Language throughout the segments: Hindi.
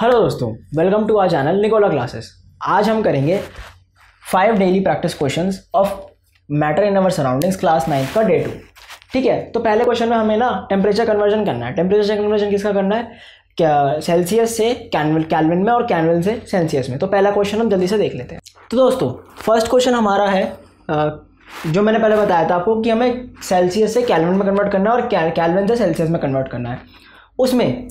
हेलो दोस्तों, welcome to our channel Nikola classes. आज हम करेंगे 5 daily practice questions of matter in our surroundings class 9 का डे 2। ठीक है, तो पहले क्वेश्चन में हमें ना टेम्परेचर कन्वर्जन करना है। टेम्परेचर कन्वर्जन किसका करना है? क्या सेल्सियस से कैल्विन में और कैल्विन से सेल्सियस में। तो पहला क्वेश्चन हम जल्दी से देख लेते हैं। तो दोस्तों फर्स्ट क्वेश्चन हमारा है जो मैंने पहले बताया था आपको कि हमें सेल्सियस से कैल्विन में कन्वर्ट करना है और कैल्विन से सेल्सियस में कन्वर्ट करना है। उसमें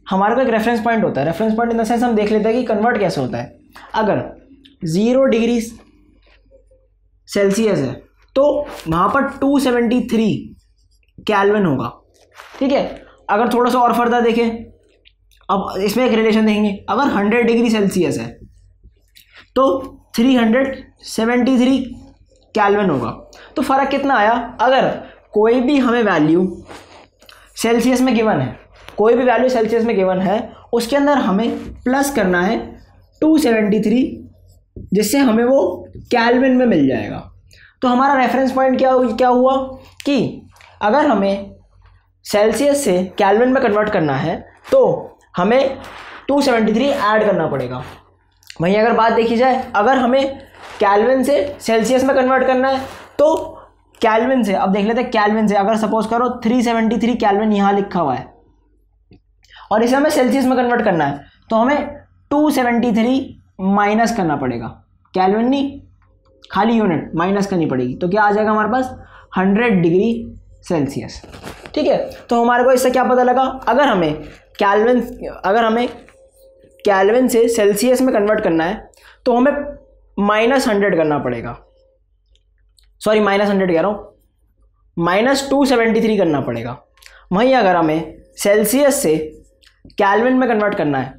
हमारे को एक रेफरेंस पॉइंट होता है। Reference point in the sense हम देख लेते हैं कि कन्वर्ट कैसे होता है। अगर 0 डिग्री सेल्सियस है तो वहाँ पर 273 कैल्विन होगा। ठीक है, अगर थोड़ा सा और फर्दर देखें, अब इसमें एक रिलेशन देखेंगे। अगर 100 डिग्री सेल्सियस है तो 373 कैल्विन होगा। तो फ़र्क कितना आया? अगर कोई भी हमें वैल्यू सेल्सियस में गिवन है, कोई भी वैल्यू सेल्सियस में गिवन है, उसके अंदर हमें प्लस करना है 273, जिससे हमें वो कैल्विन में मिल जाएगा। तो हमारा रेफरेंस पॉइंट क्या हुआ कि अगर हमें सेल्सियस से कैल्विन में कन्वर्ट करना है तो हमें 273 ऐड करना पड़ेगा। वहीं अगर बात देखी जाए, अगर हमें कैल्विन से सेल्सियस में कन्वर्ट करना है तो कैल्विन से, अब देख लेते हैं कैल्विन से, अगर सपोज करो 373 कैल्विन यहाँ लिखा हुआ है और इसे हमें सेल्सियस में कन्वर्ट करना है तो हमें 273 माइनस करना पड़ेगा। कैल्विन नहीं, खाली यूनिट माइनस करनी पड़ेगी। तो क्या आ जाएगा हमारे पास? 100 डिग्री सेल्सियस। ठीक है, तो हमारे को इससे क्या पता लगा? अगर हमें कैल्विन से सेल्सियस में कन्वर्ट करना है तो हमें -100 करना पड़ेगा। सॉरी, -100 कह रहा हूँ, -273 करना पड़ेगा। वहीं अगर हमें सेल्सियस से कैल्विन में कन्वर्ट करना है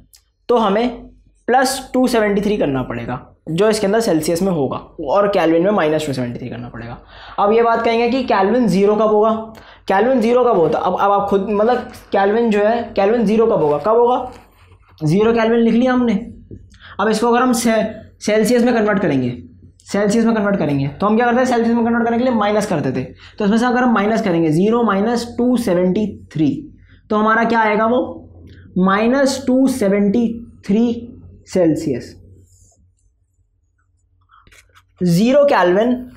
तो हमें +273 करना पड़ेगा, जो इसके अंदर सेल्सियस में होगा, और कैल्विन में -273 करना पड़ेगा। अब ये बात कहेंगे कि कैल्विन 0 कब होगा? कैल्विन 0 कब होता? अब आप खुद मतलब कैल्विन जो है, कैल्विन 0 कब होगा? कब होगा? 0 कैल्विन लिख लिया हमने। अब इसको अगर हम सेल्सियस में कन्वर्ट करेंगे, तो हम क्या करते हैं? सेल्सियस में कन्वर्ट करने के लिए माइनस करते थे। तो इसमें से अगर हम माइनस करेंगे 0 - 273 तो हमारा क्या आएगा? वो -273 Celsius. 0 Kelvin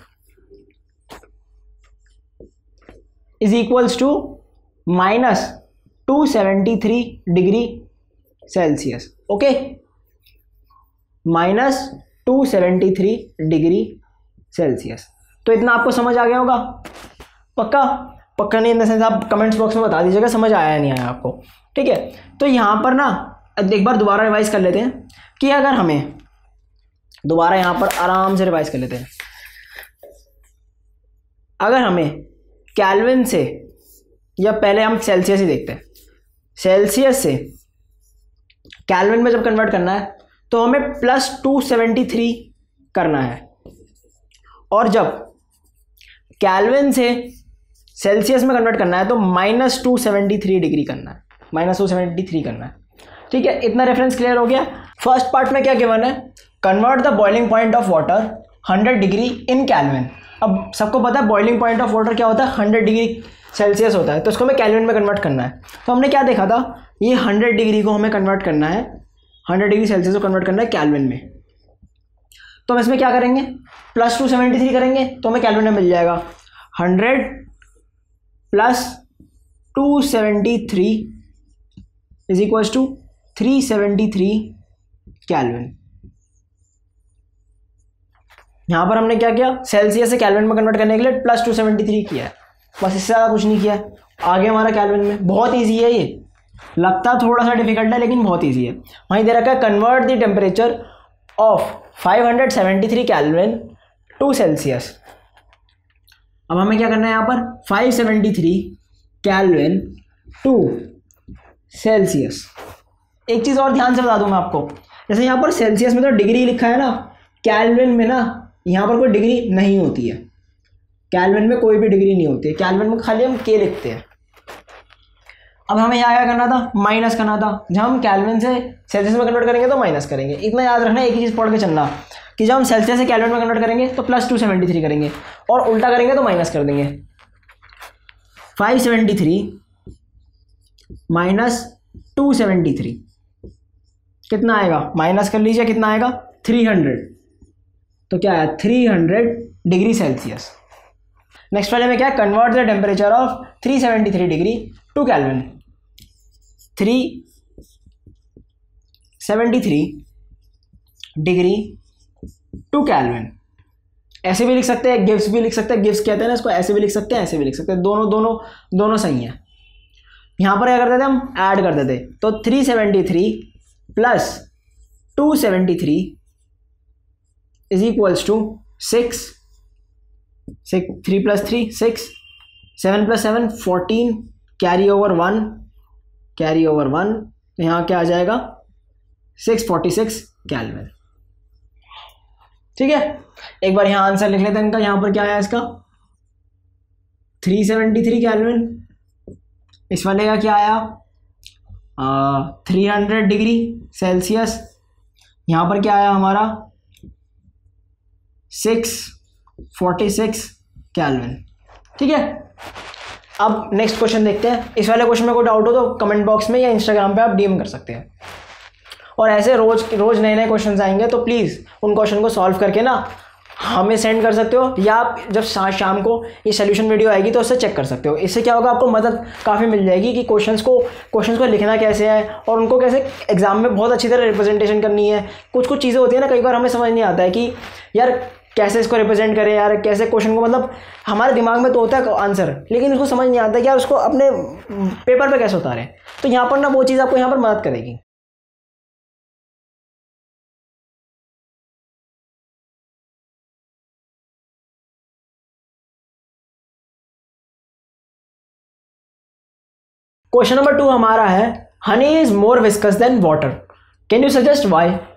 is equals to -273 degree Celsius. Okay, -273 degree Celsius. तो इतना आपको समझ आ गया होगा? पक्का नहीं, इन द सेंस आप कमेंट्स बॉक्स में बता दीजिएगा समझ आया या नहीं आया आपको। ठीक है, तो यहाँ पर ना एक बार दोबारा रिवाइज कर लेते हैं कि अगर हमें दोबारा यहाँ पर आराम से रिवाइज कर लेते हैं। अगर हमें कैल्विन से, या पहले हम सेल्सियस ही देखते हैं, सेल्सियस से कैल्विन में जब कन्वर्ट करना है तो हमें +273 करना है, और जब कैल्विन से सेल्सियस में कन्वर्ट करना है तो -273 डिग्री करना है, -273 करना है। ठीक है, इतना रेफरेंस क्लियर हो गया। फर्स्ट पार्ट में क्या गिवन है? Convert the boiling point of water 100 degree in Kelvin. अब सबको पता है बॉइलिंग पॉइंट ऑफ वाटर क्या होता है? 100 डिग्री सेल्सियस होता है। तो इसको हमें कैल्विन में कन्वर्ट करना है। तो हमने क्या देखा था? ये 100 डिग्री को हमें कन्वर्ट करना है, 100 डिग्री सेल्सियस को कन्वर्ट करना है कैल्विन में। तो हम इसमें क्या करेंगे? +273 करेंगे तो हमें कैल्विन में मिल जाएगा। 100 + 273 इज इक्वल्स टू 373 कैल्विन। यहाँ पर हमने क्या किया? सेल्सियस से कैल्विन में कन्वर्ट करने के लिए +273 किया है, बस इससे ज़्यादा कुछ नहीं किया है। आगे हमारा कैल्विन में। बहुत ईजी है ये, लगता थोड़ा सा डिफिकल्ट है लेकिन बहुत ईजी है। वहीं दे रखा है convert the temperature of 573 Kelvin to Celsius. अब हमें क्या करना है? यहाँ पर 573 कैल्विन टू सेल्सियस। एक चीज़ और ध्यान से बता दूँ मैं आपको, जैसे यहाँ पर सेल्सियस में तो डिग्री लिखा है ना, कैल्विन में ना यहाँ पर कोई डिग्री नहीं होती है। कैल्विन में कोई भी डिग्री नहीं होती है, कैल्विन में खाली हम के लिखते हैं। अब हमें यहाँ क्या करना था? माइनस करना था। जब हम कैल्विन से सेल्सियस में कन्वर्ट करेंगे तो माइनस करेंगे। इतना याद रखना, एक ही चीज़ पढ़ के चलना कि जब हम सेल्सियस से कैल्विन में कन्वर्ट करेंगे तो +273 करेंगे, और उल्टा करेंगे तो माइनस कर देंगे। 573 - 273 कितना आएगा, माइनस कर लीजिए, कितना आएगा 300, तो क्या है 300 डिग्री सेल्सियस। नेक्स्ट वाले में क्या है, convert the temperature of 373 degree to Kelvin. 373 degree to Kelvin, ऐसे भी लिख सकते हैं, गिव्स भी लिख सकते हैं, गिव्स कहते हैं ना इसको, ऐसे भी लिख सकते हैं, ऐसे भी लिख सकते हैं, दोनों सही हैं। यहाँ पर क्या करते थे हम, ऐड करते थे, तो 373 plus 273 is equals to 6, 3 plus 3 6, 7 plus 7 14, carry over 1, यहाँ क्या आ जाएगा 646 केल्विन। ठीक है, एक बार यहाँ आंसर लिख लेते हैं इनका। यहाँ पर क्या आया इसका 373 केल्विन, इस वाले का क्या आया 300 डिग्री सेल्सियस, यहाँ पर क्या आया हमारा 646 केल्विन। ठीक है, अब नेक्स्ट क्वेश्चन देखते हैं। इस वाले क्वेश्चन में कोई डाउट हो तो कमेंट बॉक्स में या इंस्टाग्राम पे आप डीएम कर सकते हैं। और ऐसे रोज नए नए क्वेश्चन आएंगे तो प्लीज़ उन क्वेश्चन को सॉल्व करके ना हमें सेंड कर सकते हो, या आप जब शाम को ये सोल्यूशन वीडियो आएगी तो उससे चेक कर सकते हो। इससे क्या होगा, आपको मदद काफ़ी मिल जाएगी कि क्वेश्चंस को लिखना कैसे है और उनको कैसे एग्जाम में बहुत अच्छी तरह रिप्रेजेंटेशन करनी है। कुछ चीज़ें होती है ना, कई बार हमें समझ नहीं आता है कि यार कैसे इसको रिप्रेजेंट करें, यार कैसे क्वेश्चन को, मतलब हमारे दिमाग में तो होता है आंसर, लेकिन उसको समझ नहीं आता कि यार उसको अपने पेपर पे कैसे उतारें। तो यहाँ पर ना वो चीज़ आपको यहाँ पर मदद करेगी। क्वेश्चन नंबर 2 हमारा है, honey is more viscous than water, can you suggest why. अब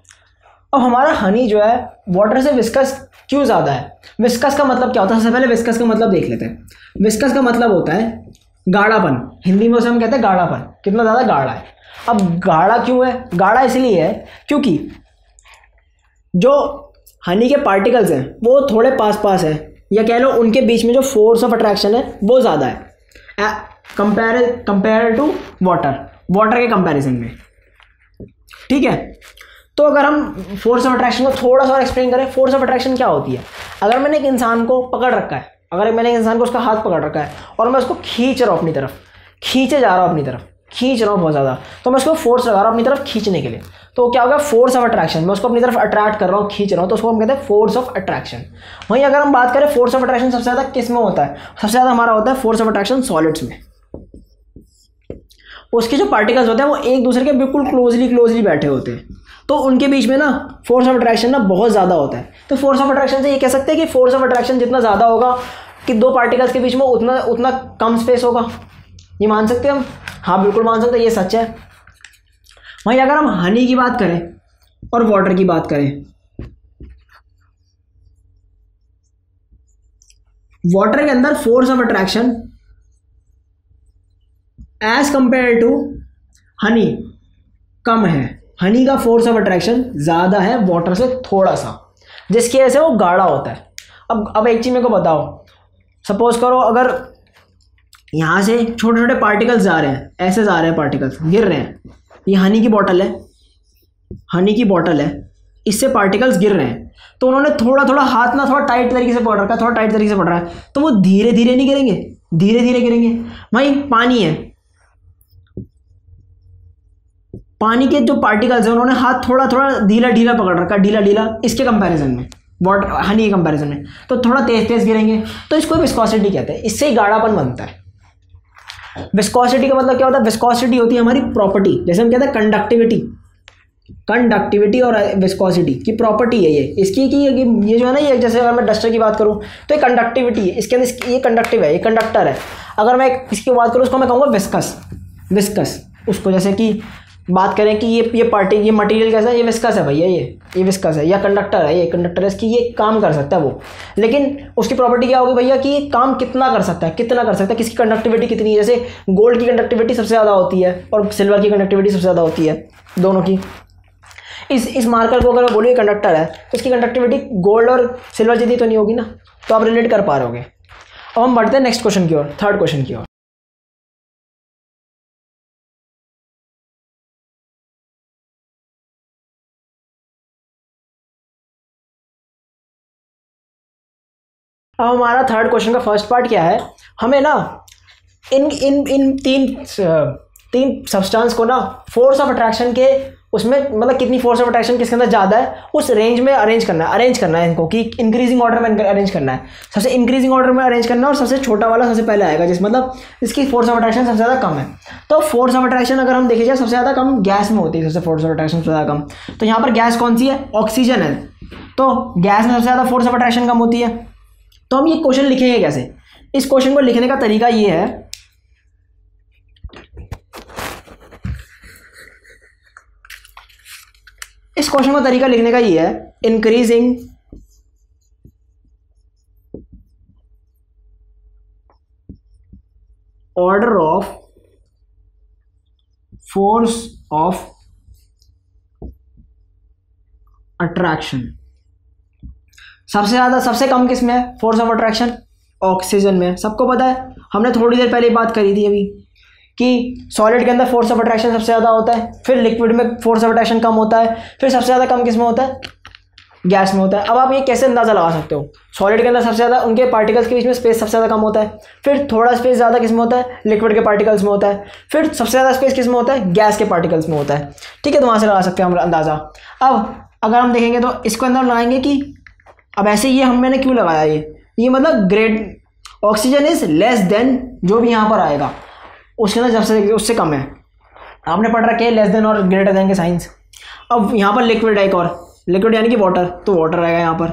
हमारा हनी जो है वाटर से विस्कस क्यों ज़्यादा है। विस्कस का मतलब क्या होता है, सबसे पहले विस्कस का मतलब देख लेते हैं। विस्कस का मतलब होता है गाढ़ापन, हिंदी में उसे हम कहते हैं गाढ़ापन, कितना ज़्यादा गाढ़ा है। अब गाढ़ा क्यों है, गाढ़ा इसलिए है क्योंकि जो हनी के पार्टिकल्स हैं वो थोड़े पास है, या कह लो उनके बीच में जो फोर्स ऑफ अट्रैक्शन है वो ज़्यादा है कंपेयर टू वाटर के कंपैरिजन में। ठीक है, तो अगर हम फोर्स ऑफ अट्रैक्शन को थोड़ा सा एक्सप्लेन करें, फोर्स ऑफ अट्रैक्शन क्या होती है। अगर मैंने एक इंसान को पकड़ रखा है, अगर मैंने एक इंसान को उसका हाथ पकड़ रखा है और मैं उसको खींच रहा हूँ अपनी तरफ, खींच रहा हूँ बहुत ज़्यादा, तो मैं उसको फोर्स लगा रहा हूँ अपनी तरफ खींचने के लिए, तो क्या होगा फोर्स ऑफ अट्रैक्शन, मैं उसको अपनी तरफ अट्रैक्ट कर रहा हूँ, खींच रहा हूँ, तो उसको हम कहते हैं फोर्स ऑफ अट्रैक्शन। वहीं अगर हम बात करें फोर्स ऑफ अट्रैक्शन सबसे ज़्यादा किस में होता है, सबसे ज़्यादा हमारा होता है फोर्स ऑफ अट्रैक्शन सॉलिड्स में। उसके जो पार्टिकल्स होते हैं वो एक दूसरे के बिल्कुल क्लोजली बैठे होते हैं, तो उनके बीच में ना फोर्स ऑफ अट्रैक्शन ना बहुत ज़्यादा होता है। तो फोर्स ऑफ अट्रैक्शन से ये कह सकते हैं कि फोर्स ऑफ अट्रैक्शन जितना ज़्यादा होगा कि दो पार्टिकल्स के बीच में उतना कम स्पेस होगा। ये मान सकते हैं हम, हाँ बिल्कुल मान सकते हैं, ये सच है। वहीं अगर हम हनी की बात करें और वाटर की बात करें, वाटर के अंदर force of attraction as compared to honey कम है, हनी का फोर्स ऑफ अट्रैक्शन ज़्यादा है वाटर से थोड़ा सा, जिसकी वजह से वो गाढ़ा होता है। अब एक चीज़ मेरे को बताओ, सपोज करो अगर यहाँ से छोटे छोटे पार्टिकल्स जा रहे हैं, ऐसे जा रहे हैं पार्टिकल्स, गिर रहे हैं, ये हनी की बॉटल है, इससे पार्टिकल्स गिर रहे हैं, तो उन्होंने थोड़ा हाथ ना थोड़ा टाइट तरीके से पकड़ रखा है, थोड़ा टाइट तरीके से पकड़ रहा है, तो वो धीरे धीरे नहीं गिरेंगे, धीरे धीरे गिरेंगे। वहीं पानी है, पानी के जो पार्टिकल्स हैं उन्होंने हाथ थोड़ा ढीला पकड़ रखा है, ढीला इसके कंपैरिजन में, हनी के कंपैरिजन में, तो थोड़ा तेज गिरेंगे, तो इसको विस्कोसिटी कहते हैं, इससे ही गाढ़ापन बनता है। विस्कोसिटी का मतलब क्या होता है, विस्कोसिटी होती है हमारी प्रॉपर्टी, जैसे हम कहते हैं कंडक्टिविटी और विस्कोसिटी की प्रॉपर्टी है ये इसकी, कि ये जो है ना, ये जैसे अगर मैं डस्टर की बात करूँ तो ये कंडक्टिविटी है, इसके अंदर ये कंडक्टिव है, ये कंडक्टर है। अगर मैं इसकी बात करूँ उसको मैं कहूँगा विस्कस, उसको जैसे कि बात करें कि ये मटेरियल कैसा है, ये विस्कस है भैया, ये विस्कस है, या कंडक्टर है, ये कंडक्टर है, इसकी ये काम कर सकता है वो, लेकिन उसकी प्रॉपर्टी क्या होगी भैया कि ये काम कितना कर सकता है, किसकी कंडक्टिविटी कितनी है। जैसे गोल्ड की कंडक्टिविटी सबसे ज़्यादा होती है और सिल्वर की कंडक्टिविटी सबसे ज़्यादा होती है, दोनों की। इस मार्कर को अगर मैं बोलूँ कंडक्टर है तो इसकी कंडक्टिविटी गोल्ड और सिल्वर जितनी तो नहीं होगी ना, तो आप रिलेट कर पा रहे होगे। अब हम बढ़ते हैं नेक्स्ट क्वेश्चन की ओर, थर्ड क्वेश्चन की ओर। अब हमारा थर्ड क्वेश्चन का फर्स्ट पार्ट क्या है, हमें ना इन तीन सब्सटेंस को ना फोर्स ऑफ अट्रैक्शन के उसमें मतलब कितनी फोर्स ऑफ अट्रैक्शन किसके अंदर ज़्यादा है उस रेंज में अरेंज करना है इनको कि इंक्रीजिंग ऑर्डर में अरेंज करना है। सबसे इंक्रीजिंग ऑर्डर में अरेंज करना है और सबसे छोटा वाला सबसे पहले आएगा, जिस मतलब इसकी फोर्स ऑफ अट्रैक्शन सबसे ज़्यादा कम है। तो फोर्स ऑफ अट्रैक्शन अगर हम देखें जाए सबसे ज़्यादा कम गैस में होती है, सबसे फोर्स ऑफ अट्रैक्शन सबसे ज़्यादा कम। तो यहाँ पर गैस कौन सी है, ऑक्सीजन है, तो गैस में सबसे ज़्यादा फोर्स ऑफ अट्रैक्शन कम होती है। तो हम ये क्वेश्चन लिखेंगे कैसे, इस क्वेश्चन को लिखने का तरीका ये है, इस क्वेश्चन का तरीका लिखने का ये है, increasing order of force of attraction. सबसे ज़्यादा सबसे कम किस में है फोर्स ऑफ अट्रैक्शन, ऑक्सीजन में। सबको पता है, हमने थोड़ी देर पहले बात करी थी अभी कि सॉलिड के अंदर फोर्स ऑफ अट्रैक्शन सबसे ज़्यादा होता है, फिर लिक्विड में फोर्स ऑफ अट्रैक्शन कम होता है, फिर सबसे ज़्यादा कम किस में होता है, गैस में होता है। अब आप ये कैसे अंदाज़ा लगा सकते हो, सॉलिड के अंदर सबसे ज़्यादा उनके पार्टिकल्स के बीच में स्पेस सबसे ज़्यादा कम होता है, फिर थोड़ा स्पेस ज़्यादा किस में होता है, लिक्विड के पार्टिकल्स में होता है, फिर सबसे ज़्यादा स्पेस किस में होता है, गैस के पार्टिकल्स में होता है। ठीक है, तो वहाँ से लगा सकते हैं हम अंदाज़ा। अब अगर हम देखेंगे तो इसको अंदर लगाएंगे कि अब ऐसे ये मैंने क्यों लगाया, ये मतलब great oxygen is less than जो भी यहाँ पर आएगा उसके अंदर जब उससे कम है। आपने पढ़ रखा है लेस देन और ग्रेटर देन के साइंस। अब यहाँ पर लिक्विड है, एक और लिक्विड यानी कि वाटर, तो वाटर रहेगा यहाँ पर,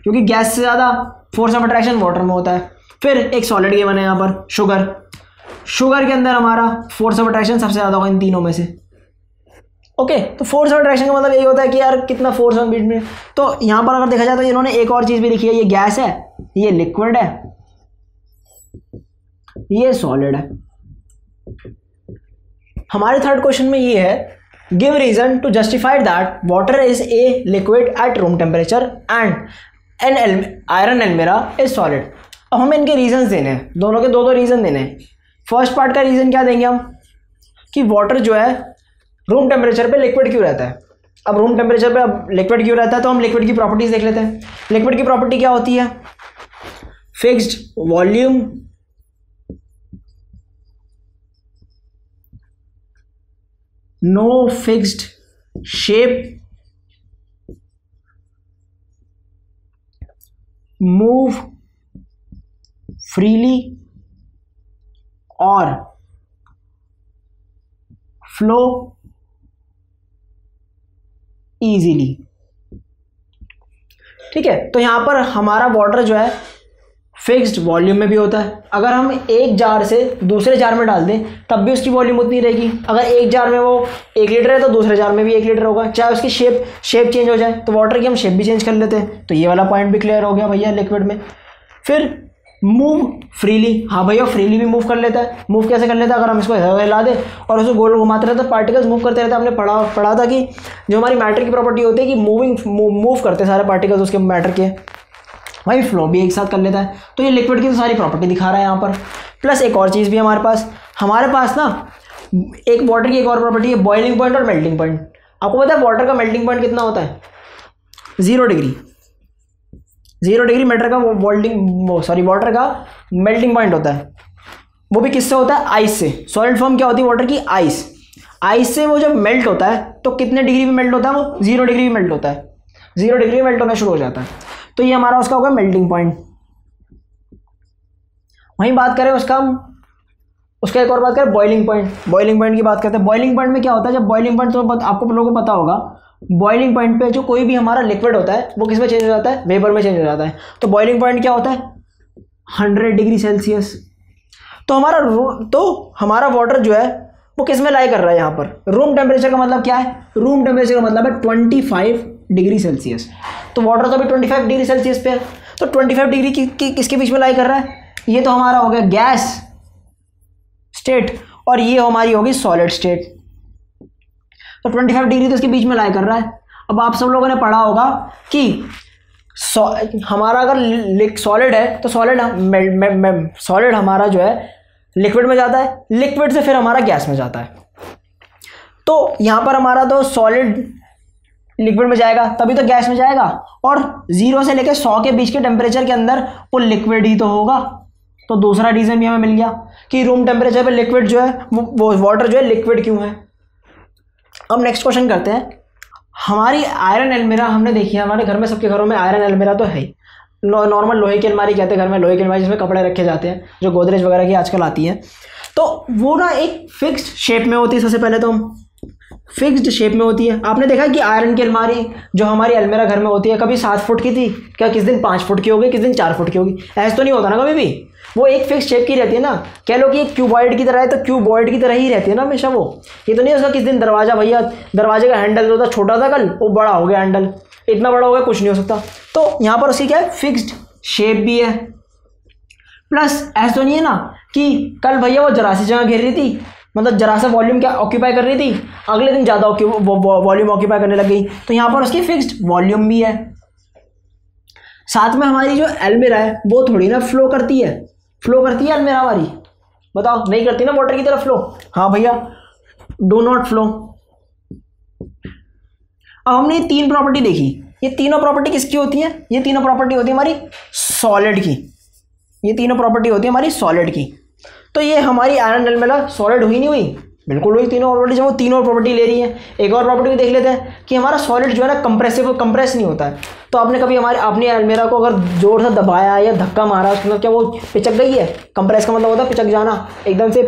क्योंकि गैस से ज़्यादा फोर्स ऑफ अट्रैक्शन वाटर में होता है। फिर एक सॉलिड ये बने यहाँ पर शुगर के अंदर हमारा फोर्स ऑफ अट्रैक्शन सबसे ज़्यादा होगा इन तीनों में से। ओके, तो फोर्स ऑफ अट्रैक्शन का मतलब यही होता है कि यार कितना फोर्स है बीच में। तो यहाँ पर अगर देखा जाए तो इन्होंने एक और चीज़ भी लिखी है, ये गैस है, ये लिक्विड है, ये सॉलिड है। हमारे थर्ड क्वेश्चन में ये है, give reason to justify that water is a liquid at room temperature and an iron almirah is solid. अब हमें इनके रीजंस देने हैं, दोनों के दो रीजन देने हैं। फर्स्ट पार्ट का रीजन क्या देंगे हम, कि वाटर जो है रूम टेम्परेचर पे लिक्विड क्यों रहता है। अब रूम टेम्परेचर पे अब लिक्विड क्यों रहता है, तो हम लिक्विड की प्रॉपर्टीज देख लेते हैं। लिक्विड की प्रॉपर्टी क्या होती है, fixed volume, no fixed shape, move freely और फ्लो इजीली। ठीक है, तो यहां पर हमारा वाटर जो है फिक्स्ड वॉल्यूम में भी होता है। अगर हम एक जार से दूसरे जार में डाल दें तब भी उसकी वॉल्यूम उतनी रहेगी। अगर एक जार में वो 1 लीटर है तो दूसरे जार में भी 1 लीटर होगा, चाहे उसकी शेप चेंज हो जाए। तो वाटर की हम शेप भी चेंज कर लेते हैं, तो ये वाला पॉइंट भी क्लियर हो गया भैया लिक्विड में। फिर मूव फ्रीली, हाँ भैया फ्रीली भी मूव कर लेता है। मूव कैसे कर लेता है, अगर हम इसको हिला दें और उसको गोल घुमाते रहते हैं पार्टिकल्स मूव करते रहते हैं। हमने पढ़ा था कि जो हमारी मैटर की प्रॉपर्टी होती है कि मूव करते सारे पार्टिकल्स उसके मैटर के, वही फ्लो भी एक साथ कर लेता है। तो ये लिक्विड की तो सारी प्रॉपर्टी दिखा रहा है यहाँ पर। प्लस एक और चीज़ भी हमारे पास ना एक वाटर की एक और प्रॉपर्टी है, बॉइलिंग पॉइंट और मेल्टिंग पॉइंट। आपको पता है वाटर का मेल्टिंग पॉइंट कितना होता है, 0 डिग्री। 0 डिग्री वाटर का मेल्टिंग पॉइंट होता है। वो भी किससे होता है, आइस से। सॉलिड फॉर्म क्या होती है वाटर की, आइस से वो जब मेल्ट होता है तो कितने डिग्री में मेल्ट होता है, वो 0 डिग्री में मेल्ट होता है। 0 डिग्री में मेल्ट होना शुरू हो जाता है, तो ये हमारा उसका होगा मेल्टिंग पॉइंट। वहीं बात करें उसका एक और बात करें बॉइलिंग पॉइंट की बात करते हैं। बॉइलिंग पॉइंट में क्या होता है, जब बॉइलिंग पॉइंट, तो आपको लोगों को पता होगा, बॉइलिंग पॉइंट पे जो कोई भी हमारा लिक्विड होता है वो किस में चेंज हो जाता है, वेपर में चेंज हो जाता है। तो बॉइलिंग पॉइंट क्या होता है, 100 डिग्री सेल्सियस। तो हमारा वाटर जो है वो किस में लाई कर रहा है, यहाँ पर रूम टेम्परेचर का मतलब क्या है, रूम टेम्परेचर का मतलब है 25 डिग्री सेल्सियस। तो वाटर तो अभी 25 डिग्री सेल्सियस पे है, तो 25 डिग्री की किसके बीच में लाई कर रहा है, ये तो हमारा हो गया गैस स्टेट और ये हमारी होगी सॉलिड स्टेट। तो 25 डिग्री तो इसके बीच में लाई कर रहा है। अब आप सब लोगों ने पढ़ा होगा कि हमारा अगर सॉलिड है तो सॉलिड हमारा जो है लिक्विड में जाता है, लिक्विड से फिर हमारा गैस में जाता है। तो यहाँ पर हमारा तो सॉलिड लिक्विड में जाएगा तभी तो गैस में जाएगा, और 0 से लेकर 100 के बीच के टेम्परेचर के अंदर वो लिक्विड ही तो होगा। तो दूसरा रीज़न भी हमें मिल गया कि रूम टेम्परेचर पे लिक्विड जो है वो वाटर जो है लिक्विड क्यों है। अब नेक्स्ट क्वेश्चन करते हैं। हमारी आयरन अलमीरा हमने देखी है, हमारे घर में सबके घरों में आयरन अलमीरा तो है ही। नॉर्मल लोहे की अलमारी कहते हैं घर में, लोहे की अलमारी जिसमें कपड़े रखे जाते हैं, जो गोदरेज वगैरह की आजकल आती है। तो वो ना एक फिक्स्ड शेप में होती है। सबसे पहले तो फिक्स्ड शेप में होती है। आपने देखा कि आयरन की अलमारी जो हमारी अलमीरा घर में होती है कभी 7 फुट की थी क्या, किस दिन 5 फुट की होगी, किस दिन 4 फुट की होगी, ऐसा तो नहीं होता ना कभी भी। वो एक फिक्स शेप की रहती है ना, कह लो कि एक क्यूबॉइड की तरह है तो क्यूबॉइड की तरह ही रहती है ना हमेशा वो। ये तो नहीं उसका किस दिन दरवाजा, भैया दरवाजे का हैंडल जो था छोटा था कल वो बड़ा हो गया, हैंडल इतना बड़ा हो गया, कुछ नहीं हो सकता। तो यहाँ पर उसकी क्या है, फिक्स्ड शेप भी है। प्लस ऐसा तो नहीं है ना कि कल भैया वो जरा सी जगह घेर रही थी, मतलब जरा सा वॉल्यूम क्या ऑक्यूपाई कर रही थी, अगले दिन ज़्यादा वॉल्यूम ऑक्यूपाई करने लग गई। तो यहाँ पर उसकी फिक्स्ड वॉल्यूम भी है। साथ में हमारी जो अलमीरा है वो थोड़ी ना फ्लो करती है, फ्लो करती है अलमीरा हमारी, बताओ नहीं करती ना वाटर की तरह फ्लो। हाँ भैया, डू नॉट फ्लो। अब हमने ये 3 प्रॉपर्टी देखी, ये तीनों प्रॉपर्टी किसकी होती है, ये तीनों प्रॉपर्टी होती है हमारी सॉलिड की, ये तीनों प्रॉपर्टी होती है हमारी सॉलिड की। तो ये हमारी आयरन अलमीरा सॉलिड हुई नहीं हुई, बिल्कुल हुई तीनों प्रॉपर्टी। जब वो तीनों प्रॉपर्टी ले रही है, एक और प्रॉपर्टी भी देख लेते हैं कि हमारा सॉलिड जो है ना कंप्रेसिबल, कंप्रेस नहीं होता है। तो आपने कभी हमारे अपनी अलमीरा को अगर जोर से दबाया या धक्का मारा, उसका मतलब क्या वो पिचक गई है। कंप्रेस का मतलब होता है पिचक जाना, एकदम से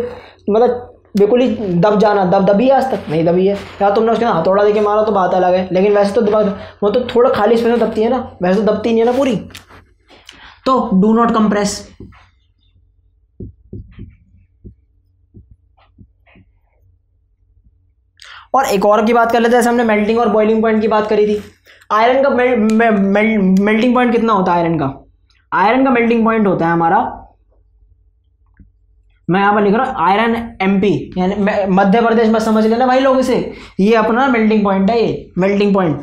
मतलब बिल्कुल ही दब जाना। दबी है, आज तक नहीं दबी है, या तुमने उसके हथौड़ा देके मारा तो बात अलग है, लेकिन वैसे तो दबा, वो तो थोड़ा खाली स्पेस में दबती है ना, वैसे तो दबती नहीं है ना पूरी। तो डू नॉट कंप्रेस। और एक और की बात कर लेते हैं, जैसे हमने मेल्टिंग और बॉइलिंग पॉइंट की बात करी थी। आयरन का मेल्टिंग पॉइंट कितना होता है आयरन का? आयरन का मेल्टिंग पॉइंट होता है हमारा, मैं यहाँ पर लिख रहा हूँ आयरन MP, यानी मध्य प्रदेश में समझ लेना भाई लोग इसे, ये अपना मेल्टिंग पॉइंट है, ये मेल्टिंग पॉइंट।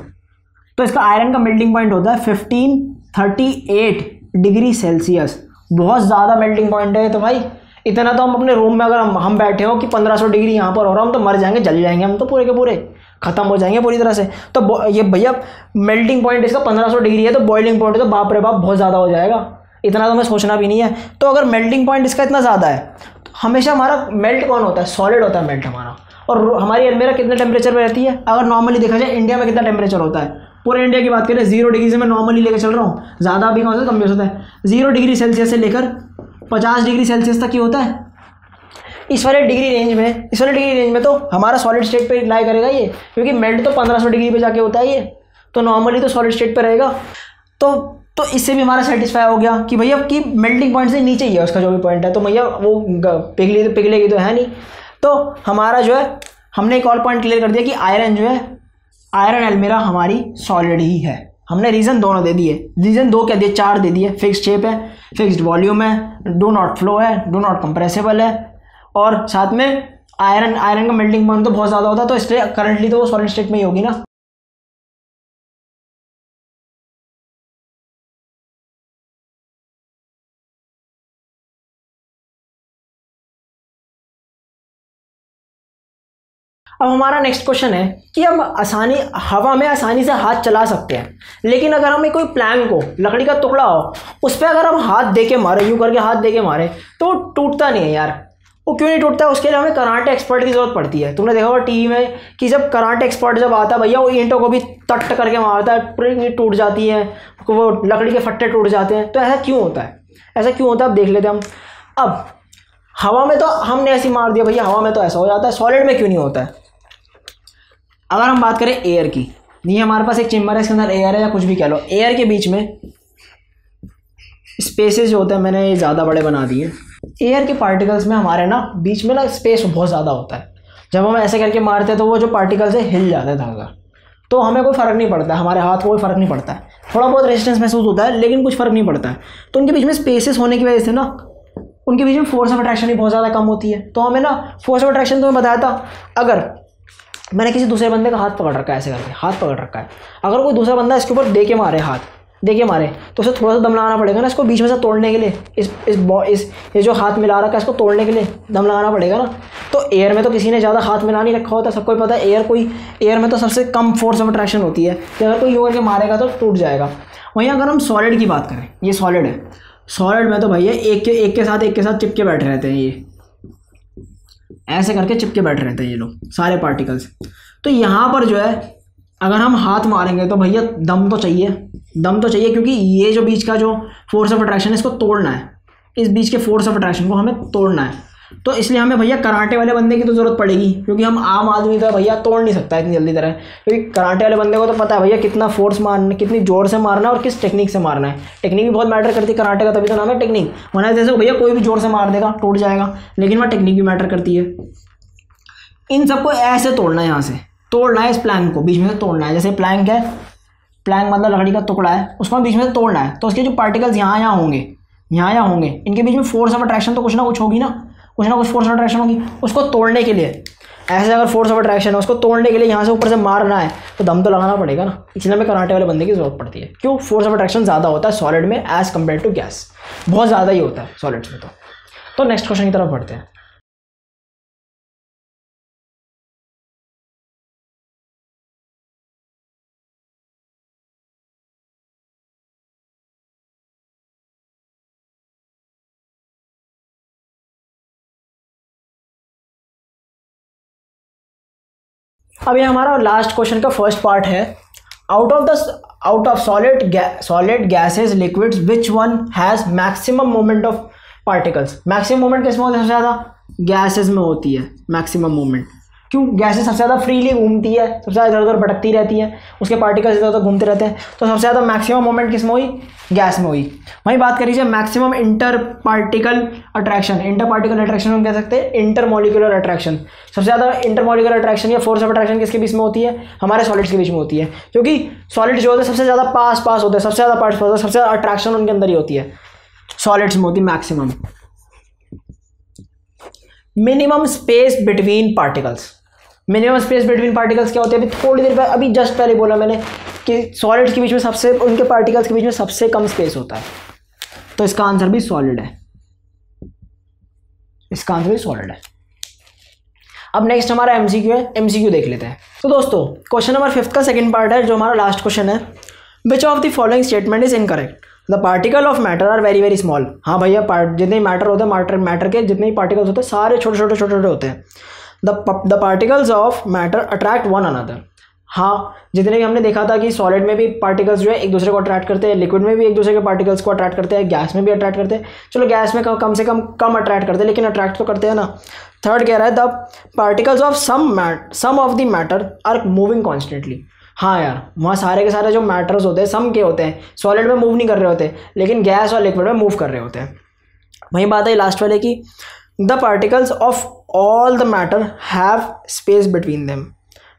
तो इसका आयरन का मेल्टिंग पॉइंट होता है 1538 डिग्री सेल्सियस, बहुत ज़्यादा मेल्टिंग पॉइंट है। तो भाई इतना तो हम अपने रूम में अगर हम बैठे हो कि 1500 डिग्री यहाँ पर हो रहा, हम तो मर जाएंगे, जल जाएंगे हम तो पूरे के पूरे, खत्म हो जाएंगे पूरी तरह से। तो ये भैया मेल्टिंग पॉइंट इसका 1500 डिग्री है, तो बॉइलिंग पॉइंट तो बाप रे बाप बहुत ज़्यादा हो जाएगा, इतना तो हमें सोचना भी नहीं है। तो अगर मेल्टिंग पॉइंट इसका इतना ज़्यादा है, तो हमेशा हमारा मेल्ट कौन होता है, सॉलिड होता है मेल्ट हमारा। और हमारी अलमीरा कितने टेम्परेचर पर रहती है, अगर नॉर्मली देखा जाए इंडिया में कितना टेम्परेचर होता है, पूरे इंडिया की बात करें 0 डिग्री से मैं नॉर्मली लेकर चल रहा हूँ, ज़्यादा भी कौन सा कम भी हो सकता है, 0 डिग्री सेल्सियस से लेकर 50 डिग्री सेल्सियस तक ही होता है। इस वाले डिग्री रेंज में तो हमारा सॉलिड स्टेट पे लाई करेगा ये, क्योंकि मेल्ट तो 1500 डिग्री पे जाके होता है ये, तो नॉर्मली तो सॉलिड स्टेट पे रहेगा। तो इससे भी हमारा सेटिस्फाई हो गया कि भैया कि मेल्टिंग पॉइंट से नीचे ही है उसका जो भी पॉइंट है, तो भैया वो पिघलेगी तो है नहीं। तो हमारा जो है, हमने एक और पॉइंट क्लियर कर दिया कि आयरन जो है, आयरन अलमीरा हमारी सॉलिड ही है। हमने रीज़न दोनों दे दिए, रीज़न 2 क्या दिए, 4 दे दिए। फिक्स्ड शेप है, फिक्स्ड वॉल्यूम है, डू नॉट फ्लो है, डू नॉट कंप्रेसिबल है, और साथ में आयरन का मेल्टिंग पॉइंट तो बहुत ज़्यादा होता है, तो इसलिए करंटली तो वो सॉलिड स्टेट में ही होगी ना। अब हमारा नेक्स्ट क्वेश्चन है कि हम हवा में आसानी से हाथ चला सकते हैं, लेकिन अगर हमें कोई प्लैंक हो, लकड़ी का टुकड़ा हो, उस पर अगर हम हाथ दे के मारे, यूँ करके हाथ दे के मारे, तो वो टूटता नहीं है यार। वो क्यों नहीं टूटता है? उसके लिए हमें कराटे एक्सपर्ट की ज़रूरत पड़ती है। तुमने देखा होगा टीवी में कि जब कराटे एक्सपर्ट जब आता है भैया, वो ईंटों को भी तट करके मारता है, पूरी टूट जाती है, वो लकड़ी के फट्टे टूट जाते हैं। तो ऐसा क्यों होता है, ऐसा क्यों होता है, अब देख लेते हैं हम। अब हवा में तो हमने ऐसे मार दिया भैया, हवा में तो ऐसा हो जाता है, सॉलिड में क्यों नहीं होता है? अगर हम बात करें एयर की, नहीं हमारे पास एक चेम्बर है, इसके अंदर एयर है या कुछ भी कह लो, एयर के बीच में स्पेसेस जो होते हैं, मैंने ये ज़्यादा बड़े बना दिए। एयर के पार्टिकल्स में हमारे ना बीच में ना स्पेस बहुत ज़्यादा होता है। जब हम ऐसे करके मारते हैं तो वो जो पार्टिकल्स है हिल जाते हैं धागा, तो हमें कोई फ़र्क नहीं पड़ता है, हमारे हाथ को कोई फ़र्क नहीं पड़ता है, थोड़ा बहुत रेजिस्टेंस महसूस होता है लेकिन कुछ फ़र्क नहीं पड़ता है। तो उनके बीच में स्पेसेस होने की वजह से ना उनके बीच में फोर्स ऑफ अट्रैक्शन भी बहुत ज़्यादा कम होती है। तो हमें ना फोर्स ऑफ अट्रैक्शन तो मैं बताया था, अगर मैंने किसी दूसरे बंदे का हाथ पकड़ रखा है, ऐसे करके हाथ पकड़ रखा है, अगर कोई दूसरा बंदा इसके ऊपर दे के मारे हाथ, देखिए मारे, तो उसे थोड़ा सा दम लगाना पड़ेगा ना इसको बीच में से तोड़ने के लिए, इस ये जो हाथ मिला रखा है इसको तोड़ने के लिए दम लगाना पड़ेगा ना। तो एयर में तो किसी ने ज़्यादा हाथ मिला नहीं रखा होता, सबको पता है एयर में तो सबसे कम फोर्स ऑफ अट्रैक्शन होती है कि अगर कोई यूँ करके मारेगा तो टूट जाएगा। वहीं अगर हम सॉलिड की बात करें, ये सॉलिड है, सॉलिड में तो भैया एक के साथ चिपके बैठे रहते हैं, ये ऐसे करके चिपके बैठे रहते हैं ये लोग सारे पार्टिकल्स। तो यहाँ पर जो है अगर हम हाथ मारेंगे तो भैया दम तो चाहिए, क्योंकि ये जो बीच का जो फोर्स ऑफ अट्रैक्शन है इसको तोड़ना है, इस बीच के फोर्स ऑफ अट्रैक्शन को हमें तोड़ना है। तो इसलिए हमें भैया कराटे वाले बंदे की तो ज़रूरत पड़ेगी, क्योंकि हम आम आदमी तो भैया तोड़ नहीं सकता इतनी जल्दी तरह, क्योंकि कराटे वाले बंदे को तो पता है भैया कितना फोर्स मारना, कितनी ज़ोर से मारना है और किस टेक्निक से मारना है। टेक्निक भी बहुत मैटर करती है कराटे का, तभी तो नाम है टेक्निक। वरना जैसे भैया कोई भी ज़ोर से मार देगा टूट जाएगा, लेकिन वहाँ टेक्निक भी मैटर करती है। इन सबको ऐसे तोड़ना है, यहाँ से तोड़ना है, इस प्लैंक को बीच में से तोड़ना है। जैसे प्लैंक है, प्लैंक मतलब लकड़ी का टुकड़ा है, उसको बीच में से तोड़ना है। तो उसके जो पार्टिकल्स यहाँ होंगे, इनके बीच में फोर्स ऑफ अट्रैक्शन तो कुछ ना कुछ होगी ना, कुछ फोर्स ऑफ अट्रैक्शन होगी। उसको तोड़ने के लिए ऐसे अगर फोर्स ऑफ अट्रैक्शन है, उसको तोड़ने के लिए यहाँ से ऊपर से मारना है तो दम तो लगाना पड़ेगा ना, इसलिए हमें कराटे वाले बंदे की जरूरत पड़ती है। क्यों? फोर्स ऑफ अट्रैक्शन ज़्यादा होता है सॉलिड में एज़ कम्पेयर टू गैस, बहुत ज़्यादा ही होता है सॉलिड्स में। तो नेक्स्ट क्वेश्चन की तरफ बढ़ते हैं। अब ये हमारा लास्ट क्वेश्चन का फर्स्ट पार्ट है। Out of solid gases liquids which one has maximum moment of particles. Maximum moment किस में होती है? सबसे ज़्यादा गैसेस में होती है मैक्सिमम मोमेंट। क्यों? गैसेस सबसे ज़्यादा फ्रीली घूमती है, सबसे ज़्यादा इधर उधर भटकती रहती है, उसके पार्टिकल्स इधर उधर घूमते रहते हैं। तो सबसे ज़्यादा मैक्सिमम मोमेंट किस में हुई? गैस में हुई। वहीं बात करिए मैक्सिमम इंटर पार्टिकल अट्रैक्शन हम कह सकते हैं इंटरमॉलिक्यूलर अट्रैक्शन। सबसे ज़्यादा इंटरमॉलिक्यूलर अट्रैक्शन या फोर्स ऑफ अट्रैक्शन किसके बीच में होती है? हमारे सॉलिड्स के बीच में होती है, क्योंकि सॉलिड्स जो होते हैं सबसे ज़्यादा पास होते हैं, सबसे ज़्यादा पास होते हैं, सबसे ज़्यादा अट्रैक्शन उनके अंदर ही होती है, सॉलिड्स में होती है maximum. Minimum space between particles. Minimum space between particles क्या होते हैं? अभी थोड़ी देर पहले, अभी जस्ट पहले बोला मैंने कि सॉलिड्स के बीच में सबसे, उनके पार्टिकल्स के बीच में सबसे कम स्पेस होता है। तो इसका आंसर भी सॉलिड है, अब नेक्स्ट हमारा एमसीक्यू है, एमसीक्यू देख लेते हैं। तो दोस्तों क्वेश्चन नंबर 5 का सेकंड पार्ट है, जो हमारा लास्ट क्वेश्चन है। Which of the following statement is incorrect? The particle of matter are very very small. हाँ भैया, जितने मैटर होते हैं, मैटर के जितने ही पार्टिकल्स होते हैं सारे छोटे छोटे होते हैं। The particles of matter attract one another. हाँ, जितने भी हमने देखा था कि सॉलिड में भी पार्टिकल्स जो है एक दूसरे को अट्रैक्ट करते हैं, लिक्विड में भी एक दूसरे के पार्टिकल्स को अट्रैक्ट करते हैं, गैस में भी अट्रैक्ट करते हैं। चलो गैस में कम से कम अट्रैक्ट करते हैं, लेकिन अट्रैक्ट तो करते हैं ना। थर्ड कह रहा है the particles of some of the matter are moving constantly. हाँ यार, वहाँ सारे के सारे जो मैटर्स होते हैं सम के होते हैं, सॉलिड में मूव नहीं कर रहे होते, लेकिन गैस और लिक्विड में मूव कर रहे होते हैं। वही बात है लास्ट वाले की, the particles of all the matter have space between them.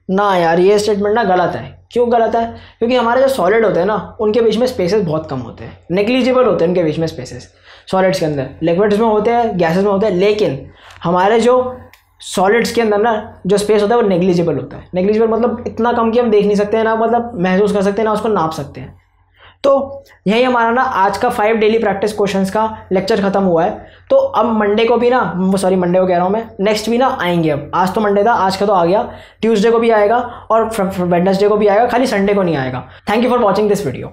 ना यार, ये स्टेटमेंट ना गलत है। क्यों गलत है? क्योंकि हमारे जो सॉलिड होते हैं ना, उनके बीच में स्पेसेस बहुत कम होते हैं, नेग्लिजिबल होते हैं उनके बीच में स्पेसेस सॉलिड्स के अंदर। लिक्विड्स में होते हैं, गैसेस में होते हैं, लेकिन हमारे जो सॉलिड्स के अंदर ना जो स्पेस होता है वो नेग्लिजिबल होता है। नेग्लिजिबल मतलब इतना कम कि हम देख नहीं सकते हैं, ना मतलब महसूस कर सकते हैं, ना उसको नाप सकते हैं। तो यही हमारा ना आज का 5 डेली प्रैक्टिस क्वेश्चंस का लेक्चर खत्म हुआ है। तो अब मंडे को भी ना, मंडे को कह रहा हूँ मैं, नेक्स्ट भी ना आएंगे। अब आज तो मंडे था, आज का तो आ गया, ट्यूसडे को भी आएगा और वेडनेसडे को भी आएगा, खाली संडे को नहीं आएगा। Thank you for watching this video.